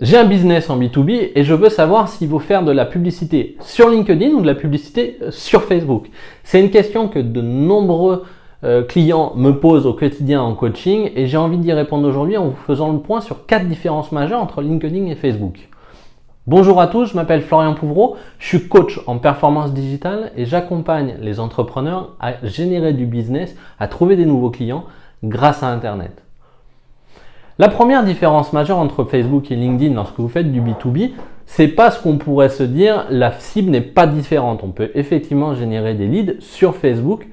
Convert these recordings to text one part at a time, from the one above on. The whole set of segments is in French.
J'ai un business en B2B et je veux savoir s'il faut faire de la publicité sur LinkedIn ou de la publicité sur Facebook. C'est une question que de nombreux clients me posent au quotidien en coaching et j'ai envie d'y répondre aujourd'hui en vous faisant le point sur 4 différences majeures entre LinkedIn et Facebook. Bonjour à tous, je m'appelle Florian Pouvreau, je suis coach en performance digitale et j'accompagne les entrepreneurs à générer du business, à trouver des nouveaux clients grâce à Internet. La première différence majeure entre Facebook et LinkedIn lorsque vous faites du B2B, c'est pas ce qu'on pourrait se dire, la cible n'est pas différente. On peut effectivement générer des leads sur Facebook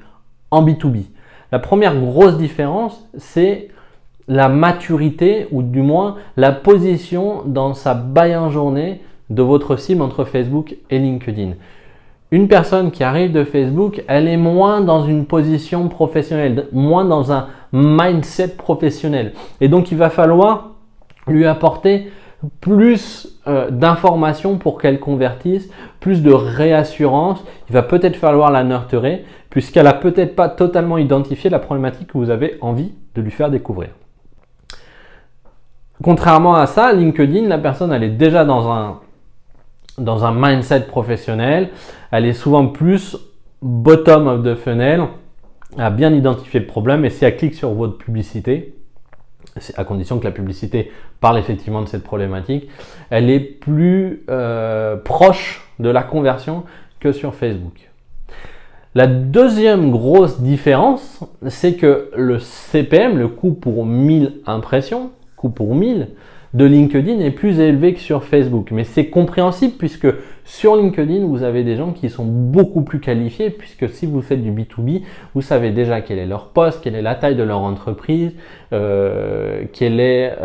en B2B. La première grosse différence, c'est la maturité ou du moins la position dans sa buy en journée de votre cible entre Facebook et LinkedIn. Une personne qui arrive de Facebook, elle est moins dans une position professionnelle, moins dans un mindset professionnel. Et donc, il va falloir lui apporter plus d'informations pour qu'elle convertisse, plus de réassurance. Il va peut-être falloir la nurturer puisqu'elle n'a peut-être pas totalement identifié la problématique que vous avez envie de lui faire découvrir. Contrairement à ça, LinkedIn, la personne, elle est déjà dans un mindset professionnel, elle est souvent plus bottom of the funnel, elle a bien identifié le problème et si elle clique sur votre publicité, c'est à condition que la publicité parle effectivement de cette problématique, elle est plus proche de la conversion que sur Facebook. La deuxième grosse différence, c'est que le CPM, le coût pour 1000 impressions, coût pour 1000, de LinkedIn est plus élevé que sur Facebook. Mais c'est compréhensible puisque sur LinkedIn, vous avez des gens qui sont beaucoup plus qualifiés puisque si vous faites du B2B, vous savez déjà quel est leur poste, quelle est la taille de leur entreprise, quel est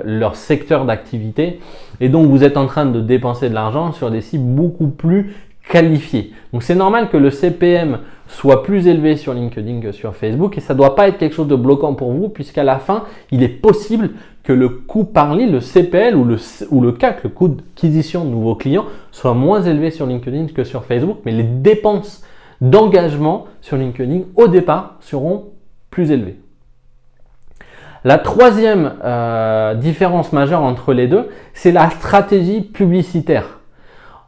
leur secteur d'activité. Et donc, vous êtes en train de dépenser de l'argent sur des cibles beaucoup plus qualifiées. Donc, c'est normal que le CPM soit plus élevé sur LinkedIn que sur Facebook et ça ne doit pas être quelque chose de bloquant pour vous puisqu'à la fin, il est possible que le coût par lead, le CPL ou le CAC, le coût d'acquisition de nouveaux clients, soit moins élevé sur LinkedIn que sur Facebook, mais les dépenses d'engagement sur LinkedIn au départ seront plus élevées. La troisième différence majeure entre les deux, c'est la stratégie publicitaire.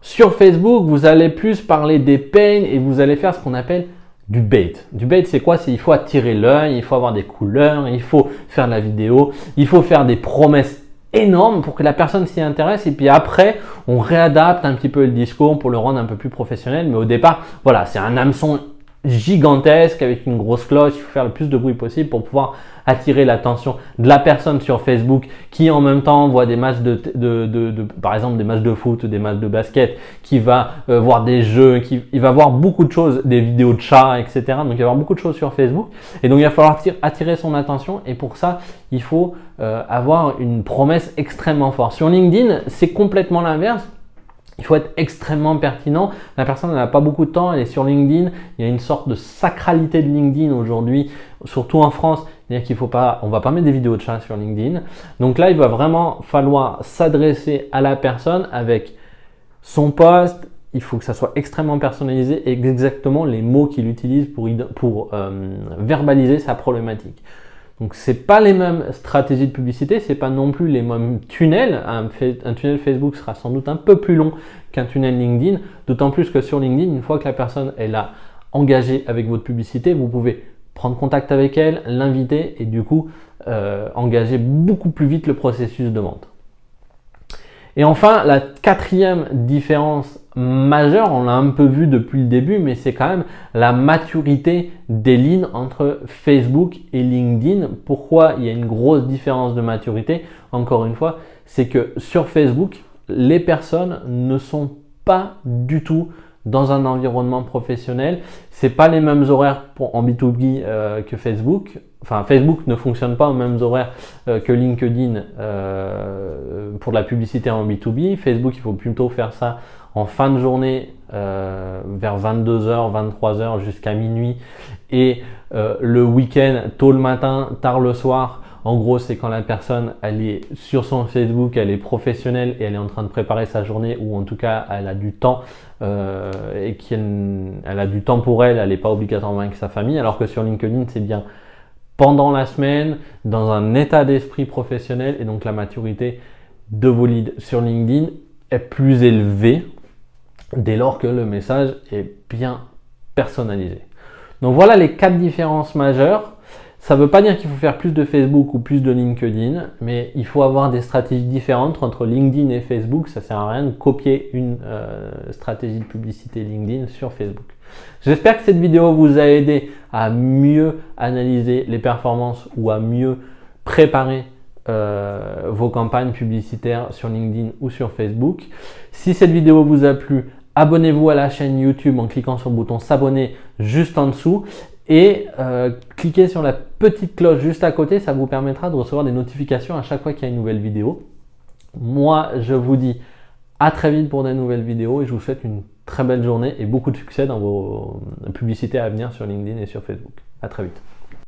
Sur Facebook, vous allez plus parler des pains et vous allez faire ce qu'on appelle du bait. Du bait, c'est quoi? C'est il faut attirer l'œil, il faut avoir des couleurs, il faut faire de la vidéo, il faut faire des promesses énormes pour que la personne s'y intéresse et puis après, on réadapte un petit peu le discours pour le rendre un peu plus professionnel. Mais au départ, voilà, c'est un hameçon gigantesque avec une grosse cloche, il faut faire le plus de bruit possible pour pouvoir attirer l'attention de la personne sur Facebook qui en même temps voit des matchs par exemple des matchs de foot ou des matchs de basket, qui va voir des jeux, il va voir beaucoup de choses, des vidéos de chats, etc. Donc il va y avoir beaucoup de choses sur Facebook et donc il va falloir attirer son attention et pour ça il faut avoir une promesse extrêmement forte. Sur LinkedIn, c'est complètement l'inverse. Il faut être extrêmement pertinent. La personne n'a pas beaucoup de temps, elle est sur LinkedIn. Il y a une sorte de sacralité de LinkedIn aujourd'hui, surtout en France. C'est-à-dire on va pas mettre des vidéos de chat sur LinkedIn. Donc là, il va vraiment falloir s'adresser à la personne avec son post. Il faut que ça soit extrêmement personnalisé et exactement les mots qu'il utilise pour verbaliser sa problématique. Donc, c'est pas les mêmes stratégies de publicité, c'est pas non plus les mêmes tunnels. Un tunnel Facebook sera sans doute un peu plus long qu'un tunnel LinkedIn, d'autant plus que sur LinkedIn, une fois que la personne est là engagée avec votre publicité, vous pouvez prendre contact avec elle, l'inviter et du coup engager beaucoup plus vite le processus de vente. Et enfin, la quatrième différence majeure, on l'a un peu vu depuis le début, mais c'est quand même la maturité des leads entre Facebook et LinkedIn. Pourquoi il y a une grosse différence de maturité? Encore une fois, c'est que sur Facebook, les personnes ne sont pas du tout dans un environnement professionnel. C'est pas les mêmes horaires en B2B que Facebook. Enfin, Facebook ne fonctionne pas aux mêmes horaires que LinkedIn pour de la publicité en B2B. Facebook, il faut plutôt faire ça en fin de journée vers 22h, 23h jusqu'à minuit et le week-end, tôt le matin, tard le soir. En gros, c'est quand la personne elle est sur son Facebook, elle est professionnelle et elle est en train de préparer sa journée ou en tout cas elle a du temps et elle a du temps pour elle, elle n'est pas obligatoirement avec sa famille. Alors que sur LinkedIn, c'est bien pendant la semaine, dans un état d'esprit professionnel et donc la maturité de vos leads sur LinkedIn est plus élevé dès lors que le message est bien personnalisé. Donc voilà les 4 différences majeures. Ça ne veut pas dire qu'il faut faire plus de Facebook ou plus de LinkedIn, mais il faut avoir des stratégies différentes entre LinkedIn et Facebook. Ça ne sert à rien de copier une stratégie de publicité LinkedIn sur Facebook. J'espère que cette vidéo vous a aidé à mieux analyser les performances ou à mieux préparer vos campagnes publicitaires sur LinkedIn ou sur Facebook. Si cette vidéo vous a plu, abonnez-vous à la chaîne YouTube en cliquant sur le bouton s'abonner juste en dessous et cliquez sur la petite cloche juste à côté, ça vous permettra de recevoir des notifications à chaque fois qu'il y a une nouvelle vidéo. Moi, je vous dis à très vite pour des nouvelles vidéos et je vous souhaite une très belle journée et beaucoup de succès dans vos publicités à venir sur LinkedIn et sur Facebook. À très vite.